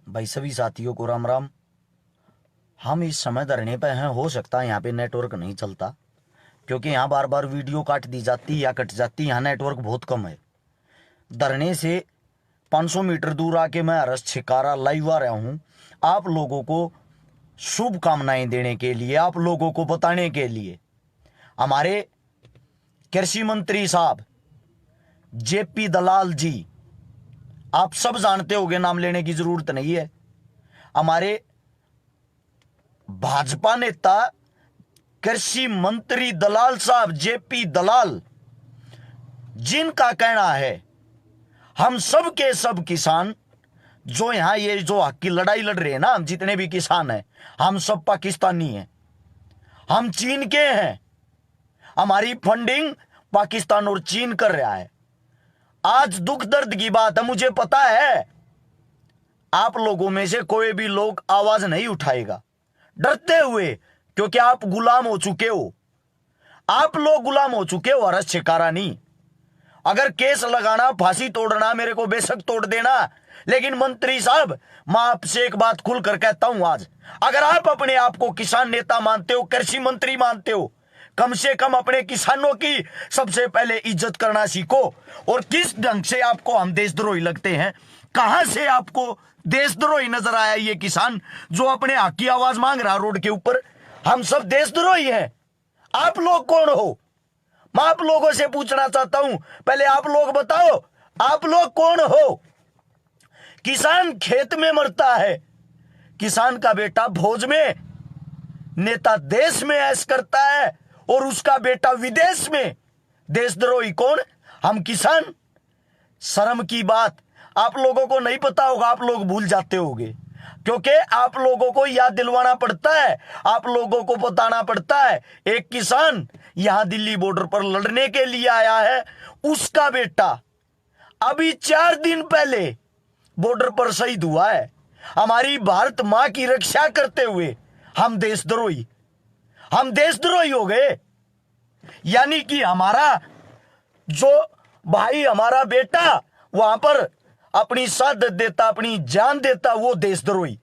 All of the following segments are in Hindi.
भाई सभी साथियों को राम राम। हम इस समय धरने पे हैं। हो सकता है यहाँ पे नेटवर्क नहीं चलता, क्योंकि यहाँ बार बार वीडियो काट दी जाती या कट जाती। यहाँ नेटवर्क बहुत कम है। धरने से 500 मीटर दूर आके मैं हरस छिकारा लाइव आ रहा हूँ, आप लोगों को शुभकामनाएं देने के लिए, आप लोगों को बताने के लिए। हमारे कृषि मंत्री साहब जेपी दलाल जी, आप सब जानते होंगे, नाम लेने की जरूरत नहीं है। हमारे भाजपा नेता कृषि मंत्री दलाल साहब जेपी दलाल, जिनका कहना है हम सब के सब किसान जो यहां ये जो हक की लड़ाई लड़ रहे हैं ना, हम जितने भी किसान हैं, हम सब पाकिस्तानी हैं, हम चीन के हैं। हमारी फंडिंग पाकिस्तान और चीन कर रहा है। आज दुख दर्द की बात है, मुझे पता है आप लोगों में से कोई भी लोग आवाज नहीं उठाएगा डरते हुए, क्योंकि आप गुलाम हो चुके हो। आप लोग गुलाम हो चुके हो हरस छिकारा नहीं। अगर केस लगाना, फांसी तोड़ना, मेरे को बेशक तोड़ देना, लेकिन मंत्री साहब मैं आपसे एक बात खुलकर कहता हूं आज, अगर आप अपने आप को किसान नेता मानते हो, कृषि मंत्री मानते हो, कम से कम अपने किसानों की सबसे पहले इज्जत करना सीखो। और किस ढंग से आपको हम देशद्रोही लगते हैं, कहां से आपको देशद्रोही नजर आया ये किसान जो अपने हक की आवाज मांग रहा रोड के ऊपर? हम सब देशद्रोही हैं। आप लोग कौन हो? मैं आप लोगों से पूछना चाहता हूं, पहले आप लोग बताओ, आप लोग कौन हो? किसान खेत में मरता है, किसान का बेटा फौज में, नेता देश में ऐश करता है और उसका बेटा विदेश में। देशद्रोही कौन? हम किसान। शर्म की बात आप लोगों को नहीं पता होगा, आप लोग भूल जाते होंगे, क्योंकि आप लोगों को याद दिलवाना पड़ता है, आप लोगों को बताना पड़ता है। एक किसान यहां दिल्ली बॉर्डर पर लड़ने के लिए आया है, उसका बेटा अभी 4 दिन पहले बॉर्डर पर शहीद हुआ है। हमारी भारत मां की रक्षा करते हुए हम देशद्रोही हो गए। यानी कि हमारा जो भाई, हमारा बेटा वहां पर अपनी शहादत देता, अपनी जान देता, वो देशद्रोही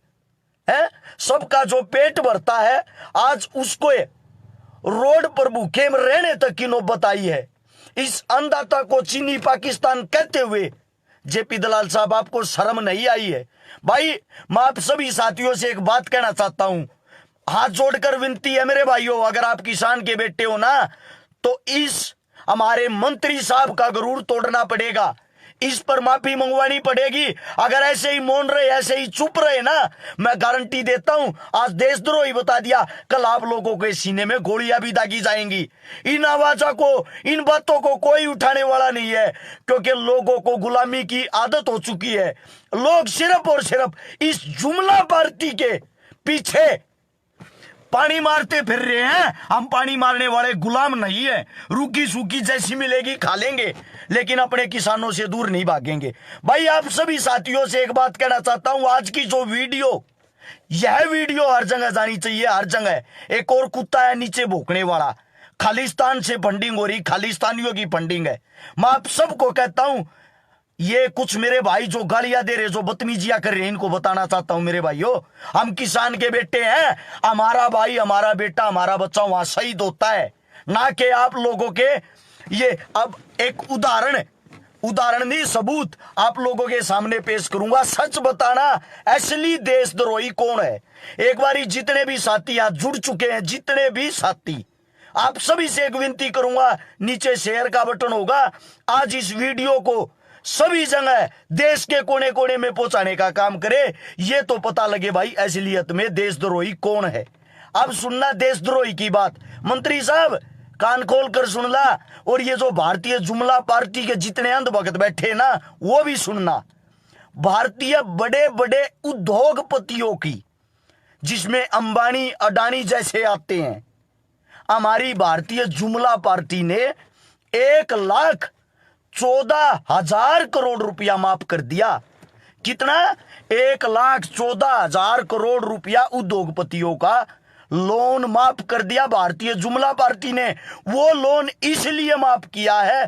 है। सबका जो पेट भरता है, आज उसको रोड पर भूखे में रहने तक की नौबत आई है। इस अन्नदाता को चीनी पाकिस्तान कहते हुए जेपी दलाल साहब, आपको शर्म नहीं आई है? भाई मैं आप सभी साथियों से एक बात कहना चाहता हूं, हाथ जोड़कर विनती है मेरे भाइयों, अगर आप किसान के बेटे हो ना, तो इस हमारे मंत्री साहब का गरूर तोड़ना पड़ेगा, इस पर माफी मंगवानी पड़ेगी। अगर ऐसे ही मौन रहे, ऐसे ही चुप रहे ना, मैं गारंटी देता हूं आज देशद्रोही बता दिया, कल आप लोगों के सीने में गोलियां भी दागी जाएंगी। इन आवाजों को, इन बातों को कोई उठाने वाला नहीं है, क्योंकि लोगों को गुलामी की आदत हो चुकी है। लोग सिर्फ और सिर्फ इस जुमला पार्टी के पीछे पानी मारते फिर रहे हैं। हम पानी मारने वाले गुलाम नहीं है, रूखी सूखी जैसी मिलेगी खा लेंगे, लेकिन अपने किसानों से दूर नहीं भागेंगे। भाई आप सभी साथियों से एक बात कहना चाहता हूं, आज की जो वीडियो, यह वीडियो हर जगह जानी चाहिए, हर जगह। एक और कुत्ता है नीचे भौंकने वाला, खालिस्तान से फंडिंग हो रही, खालिस्तानियों की फंडिंग है। मैं आप सबको कहता हूं, ये कुछ मेरे भाई जो गालियां दे रहे, जो बदतमीजियां कर रहे हैं, इनको बताना चाहता हूं मेरे भाइयों, हम किसान के बेटे हैं। हमारा भाई, हमारा बेटा, हमारा बच्चा वहां शहीद होता है, ना कि आप लोगों के ये। अब एक उदाहरण नहीं, सबूत आप लोगों के सामने पेश करूंगा। सच बताना असली देशद्रोही कौन है। एक बारी जितने भी साथी आज जुड़ चुके हैं, जितने भी साथी, आप सभी से एक विनती करूंगा, नीचे शेयर का बटन होगा, आज इस वीडियो को सभी जगह देश के कोने कोने में पहुंचाने का काम करे, ये तो पता लगे भाई असलियत में देशद्रोही कौन है। अब सुनना देशद्रोही की बात, मंत्री साहब कान खोल कर सुन ला, और ये जो भारतीय जुमला पार्टी के जितने अंधभक्त बैठे ना, वो भी सुनना। भारतीय बड़े बड़े उद्योगपतियों की, जिसमें अंबानी अडानी जैसे आते हैं, हमारी भारतीय जुमला पार्टी ने 1,14,000 करोड़ रुपया माफ कर दिया। कितना? 1,14,000 करोड़ रुपया उद्योगपतियों का लोन माफ कर दिया भारतीय जुमला पार्टी ने। वो लोन इसलिए माफ किया है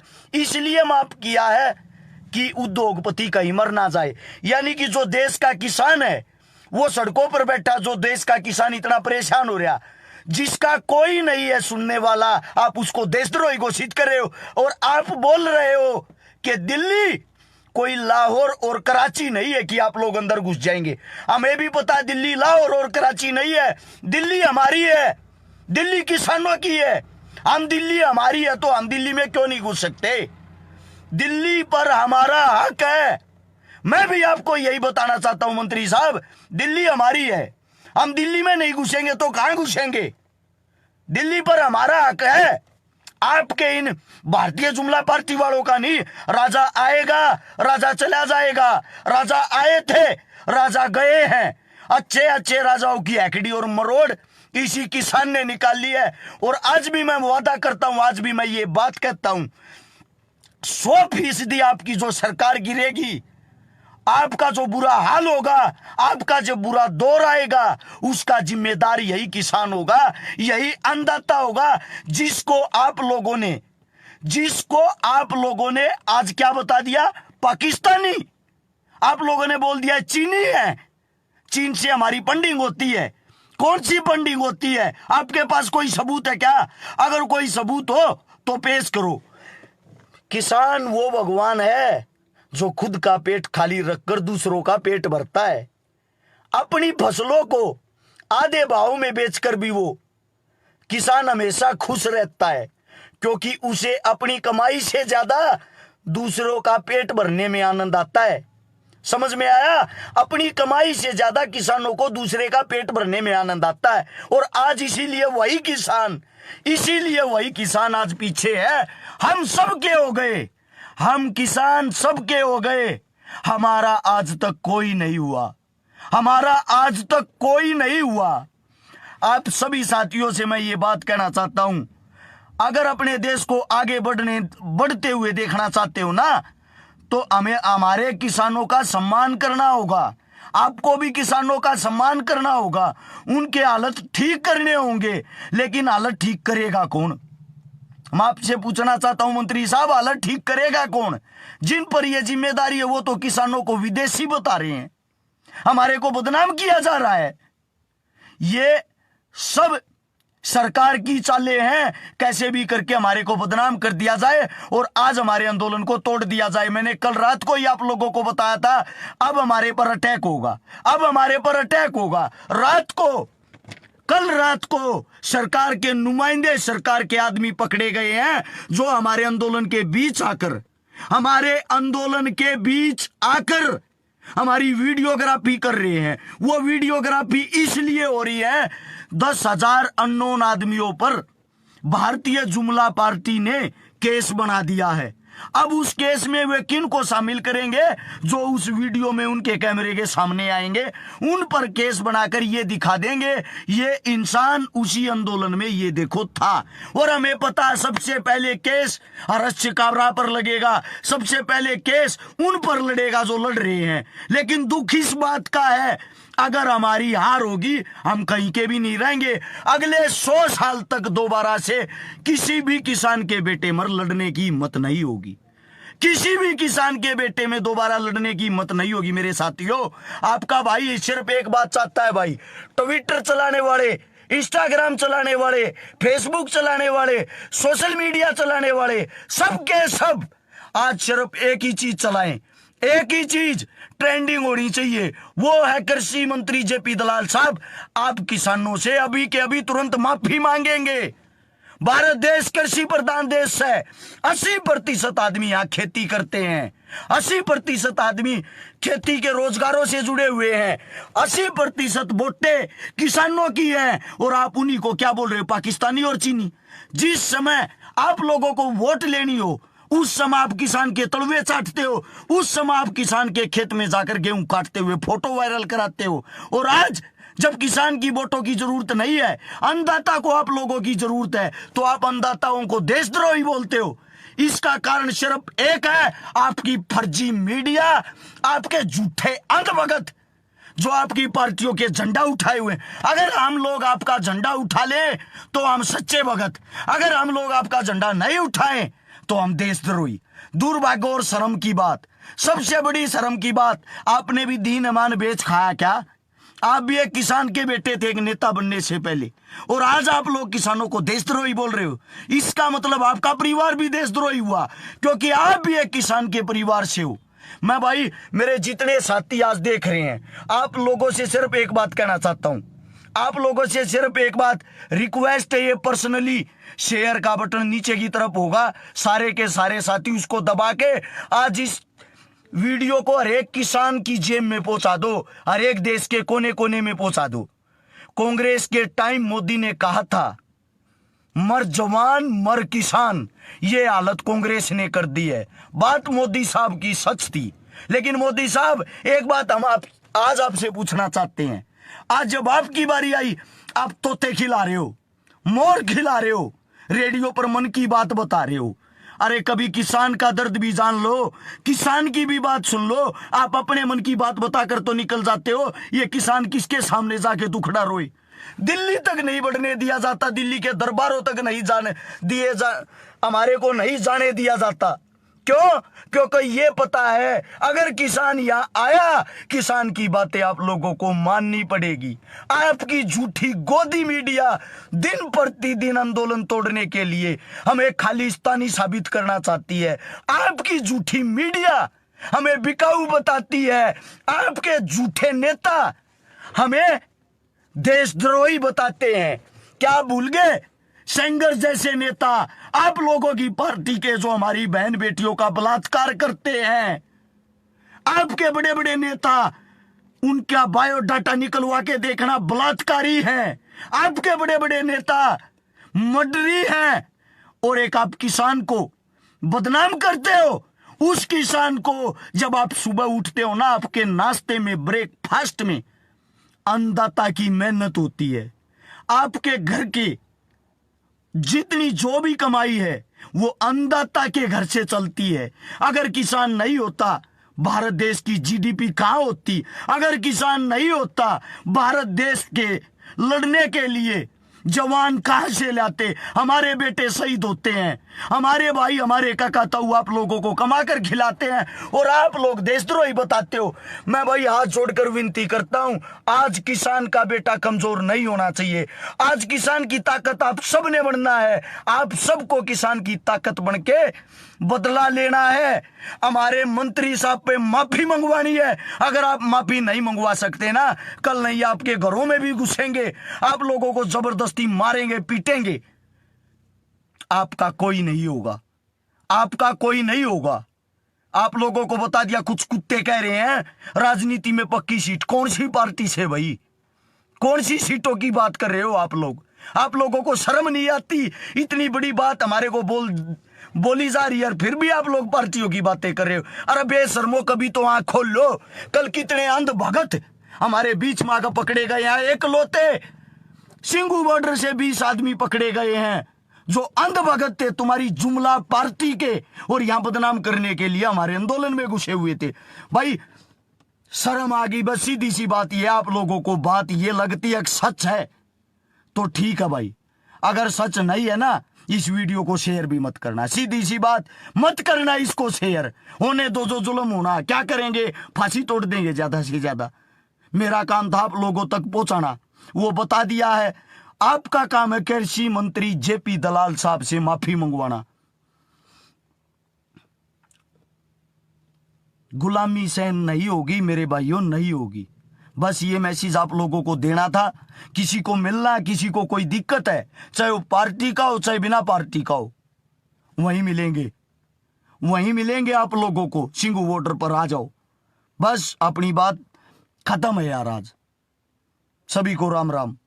कि उद्योगपति कहीं मर ना जाए। यानी कि जो देश का किसान है वो सड़कों पर बैठा, जो देश का किसान इतना परेशान हो रहा, जिसका कोई नहीं है सुनने वाला, आप उसको देशद्रोही घोषित कर रहे हो। और आप बोल रहे हो कि दिल्ली कोई लाहौर और कराची नहीं है कि आप लोग अंदर घुस जाएंगे। हमें भी पता है दिल्ली लाहौर और कराची नहीं है, दिल्ली हमारी है, दिल्ली किसानों की है। हम दिल्ली हमारी है तो हम दिल्ली में क्यों नहीं घुस सकते? दिल्ली पर हमारा हक है। मैं भी आपको यही बताना चाहता हूं मंत्री साहब, दिल्ली हमारी है, हम दिल्ली में नहीं घुसेंगे तो कहां घुसेंगे? दिल्ली पर हमारा हक है, आपके इन भारतीय जुमला पार्टी वालों का नहीं। राजा आएगा, राजा चला जाएगा, राजा आए थे, राजा गए हैं। अच्छे अच्छे राजाओं की हैकड़ी और मरोड़ इसी किसान ने निकाल ली है। और आज भी मैं वादा करता हूं, आज भी मैं ये बात कहता हूं, 100% आपकी जो सरकार गिरेगी, आपका जो बुरा हाल होगा, आपका जो बुरा दौर आएगा, उसका जिम्मेदार यही किसान होगा, यही अन्नदाता होगा, जिसको आप लोगों ने आज क्या बता दिया? पाकिस्तानी। आप लोगों ने बोल दिया चीनी है, चीन से हमारी फंडिंग होती है। कौन सी फंडिंग होती है? आपके पास कोई सबूत है क्या? अगर कोई सबूत हो तो पेश करो। किसान वो भगवान है जो खुद का पेट खाली रखकर दूसरों का पेट भरता है। अपनी फसलों को आधे भाव में बेचकर भी वो किसान हमेशा खुश रहता है, क्योंकि उसे अपनी कमाई से ज्यादा दूसरों का पेट भरने में आनंद आता है। समझ में आया? अपनी कमाई से ज्यादा किसानों को दूसरे का पेट भरने में आनंद आता है। और आज इसीलिए वही किसान आज पीछे है। हम सबके हो गए, हम किसान सबके हो गए, हमारा आज तक कोई नहीं हुआ, हमारा आज तक कोई नहीं हुआ। आप सभी साथियों से मैं ये बात कहना चाहता हूं, अगर अपने देश को आगे बढ़ते हुए देखना चाहते हो ना, तो हमें हमारे किसानों का सम्मान करना होगा। आपको भी किसानों का सम्मान करना होगा, उनके हालत ठीक करने होंगे। लेकिन हालत ठीक करेगा कौन? मैं आपसे पूछना चाहता हूं मंत्री साहब, हालत ठीक करेगा कौन? जिन पर यह जिम्मेदारी है वो तो किसानों को विदेशी बता रहे हैं, हमारे को बदनाम किया जा रहा है। ये सब सरकार की चालें हैं, कैसे भी करके हमारे को बदनाम कर दिया जाए और आज हमारे आंदोलन को तोड़ दिया जाए। मैंने कल रात को ही आप लोगों को बताया था, अब हमारे पर अटैक होगा, अब हमारे पर अटैक होगा। कल रात को सरकार के नुमाइंदे, सरकार के आदमी पकड़े गए हैं, जो हमारे आंदोलन के बीच आकर हमारी वीडियोग्राफी कर रहे हैं। वो वीडियोग्राफी इसलिए हो रही है, 10,000 अननोन आदमियों पर भारतीय जुमला पार्टी ने केस बना दिया है। अब उस केस में वे किन को शामिल करेंगे? जो उस वीडियो में उनके कैमरे के सामने आएंगे, उन पर केस बनाकर ये दिखा देंगे ये इंसान उसी आंदोलन में ये देखो था। और हमें पता है सबसे पहले केस हर्ष चिकाबरा पर लगेगा, सबसे पहले केस उन पर लड़ेगा जो लड़ रहे हैं। लेकिन दुख इस बात का है, अगर हमारी हार होगी हम कहीं के भी नहीं रहेंगे। अगले 100 साल तक दोबारा से किसी भी किसान के बेटे में लड़ने की हिम्मत नहीं होगी, किसी भी किसान के बेटे में दोबारा लड़ने की हिम्मत नहीं होगी। मेरे साथियों, आपका भाई सिर्फ एक बात चाहता है भाई, ट्विटर चलाने वाले, इंस्टाग्राम चलाने वाले, फेसबुक चलाने वाले, सोशल मीडिया चलाने वाले, सबके सब आज सिर्फ एक ही चीज चलाएं, एक ही चीज ट्रेंडिंग होनी चाहिए, वो है कृषि मंत्री जेपी दलाल साहब। आप किसानों से अभी के अभी तुरंत माफी मांगेंगे। भारत देश कृषि प्रधान देश है, 80% आदमी यहाँ खेती करते हैं, 80% आदमी खेती के रोजगारों से जुड़े हुए हैं, 80% वोटें किसानों की हैं। और आप उन्हीं को क्या बोल रहे हो, पाकिस्तानी और चीनी? जिस समय आप लोगों को वोट लेनी हो उस समय आप किसान के तलवे चाटते हो, उस समय आप किसान के खेत में जाकर गेहूं काटते हुए फोटो वायरल कराते हो। और आज जब किसान की वोटों की जरूरत नहीं है, अन्नदाता को आप लोगों की जरूरत है, तो आप अन्नदाताओं को देशद्रोही बोलते हो। इसका कारण सिर्फ एक है, आपकी फर्जी मीडिया, आपके झूठे अंधभगत जो आपकी पार्टियों के झंडा उठाए हुए। अगर हम लोग आपका झंडा उठा ले तो हम सच्चे भगत, अगर हम लोग आपका झंडा नहीं उठाएं तो हम देशद्रोही। दुर्भाग्य और शर्म की बात, सबसे बड़ी शर्म की बात, आपने भी दीन ईमान बेच खाया क्या? आप भी एक किसान के बेटे थे एक नेता बनने से पहले, और आज आप लोग किसानों को देशद्रोही बोल रहे हो। इसका मतलब आपका परिवार भी देशद्रोही हुआ, क्योंकि आप भी एक किसान के परिवार से हो। मैं भाई, मेरे जितने साथी आज देख रहे हैं, आप लोगों से सिर्फ एक बात कहना चाहता हूं, आप लोगों से सिर्फ एक बात रिक्वेस्ट है, ये पर्सनली शेयर का बटन नीचे की तरफ होगा, सारे के सारे साथी उसको दबा के आज इस वीडियो को हर एक किसान की जेब में पहुंचा दो, हर एक देश के कोने कोने में पहुंचा दो। कांग्रेस के टाइम मोदी ने कहा था मर जवान मर किसान, ये हालत कांग्रेस ने कर दी है। बात मोदी साहब की सच थी, लेकिन मोदी साहब एक बात हम आज आपसे पूछना चाहते हैं। आज जब आपकी बारी आई, आप तोते खिला रहे हो, मोर खिला रहे हो, रेडियो पर मन की बात बता रहे हो। अरे कभी किसान का दर्द भी जान लो, किसान की भी बात सुन लो। आप अपने मन की बात बताकर तो निकल जाते हो, ये किसान किसके सामने जाके दुखड़ा रोए? दिल्ली तक नहीं बढ़ने दिया जाता, दिल्ली के दरबारों तक नहीं जाने दिए हमारे को नहीं जाने दिया जाता। क्यों? क्योंकि ये पता है अगर किसान यहाँ आया, किसान की बातें आप लोगों को माननी पड़ेगी। आपकी झूठी गोदी मीडिया दिन प्रतिदिन आंदोलन तोड़ने के लिए हमें खालिस्तानी साबित करना चाहती है। आपकी झूठी मीडिया हमें बिकाऊ बताती है। आपके झूठे नेता हमें देशद्रोही बताते हैं। क्या भूल गए? सेंगर जैसे नेता आप लोगों की पार्टी के, जो हमारी बहन बेटियों का बलात्कार करते हैं। आपके बड़े बड़े नेता, उनका बायोडाटा निकलवा के देखना, बलात्कारी हैं। आपके बड़े बड़े नेता मर्डरी हैं। और एक आप किसान को बदनाम करते हो। उस किसान को जब आप सुबह उठते हो ना, आपके नाश्ते में, ब्रेकफास्ट में अन्नदाता की मेहनत होती है। आपके घर की जितनी जो भी कमाई है वो अन्नदाता के घर से चलती है। अगर किसान नहीं होता, भारत देश की जीडीपी कहां होती? अगर किसान नहीं होता, भारत देश के लड़ने के लिए जवान कहां से लाते? हमारे बेटे शहीद होते हैं, हमारे भाई, हमारे काका ताऊ आप लोगों को कमा कर खिलाते हैं, और आप लोग देशद्रोही बताते हो। मैं भाई हाथ जोड़कर विनती करता हूं, आज किसान का बेटा कमजोर नहीं होना चाहिए। आज किसान की ताकत आप सब ने बनना है। आप सबको किसान की ताकत बन के बदला लेना है। हमारे मंत्री साहब पे माफी मंगवानी है। अगर आप माफी नहीं मंगवा सकते ना, कल नहीं आपके घरों में भी घुसेंगे, आप लोगों को जबरदस्ती मारेंगे, पीटेंगे। आपका कोई नहीं होगा, आपका कोई नहीं होगा। आप लोगों को बता दिया, कुछ कुत्ते कह रहे हैं राजनीति में पक्की सीट। कौन सी पार्टी से भाई? कौन सी सीटों की बात कर रहे हो आप लोग? आप लोगों को शर्म नहीं आती? इतनी बड़ी बात हमारे को बोली जा रही है, फिर भी आप लोग पार्टियों की बातें कर रहे हो। अरे बेशर्मो, कभी तो आंख खोल लो। कल कितने अंध भगत हमारे बीच में आकर पकड़े गए हैं। एक लोते सिंगू बॉर्डर से 20 आदमी पकड़े गए हैं जो अंध भगत थे तुम्हारी जुमला पार्टी के, और यहां बदनाम करने के लिए हमारे आंदोलन में घुसे हुए थे। भाई शर्म आ गई। बस सीधी सी बात ये, आप लोगों को बात ये लगती है कि सच है तो ठीक है भाई, अगर सच नहीं है ना, इस वीडियो को शेयर भी मत करना। सीधी सी बात, मत करना इसको शेयर। होने दो, जो जुल्म होना, क्या करेंगे? फांसी तोड़ देंगे ज्यादा से ज्यादा। मेरा काम था आप लोगों तक पहुंचाना, वो बता दिया है। आपका काम है कृषि मंत्री जेपी दलाल साहब से माफी मंगवाना। गुलामी सहन नहीं होगी मेरे भाइयों, नहीं होगी। बस ये मैसेज आप लोगों को देना था। किसी को मिलना है, किसी को कोई दिक्कत है, चाहे वो पार्टी का हो चाहे बिना पार्टी का हो, वहीं मिलेंगे, वहीं मिलेंगे आप लोगों को। सिंगू बॉर्डर पर आ जाओ, बस अपनी बात खत्म है यार। आज सभी को राम राम।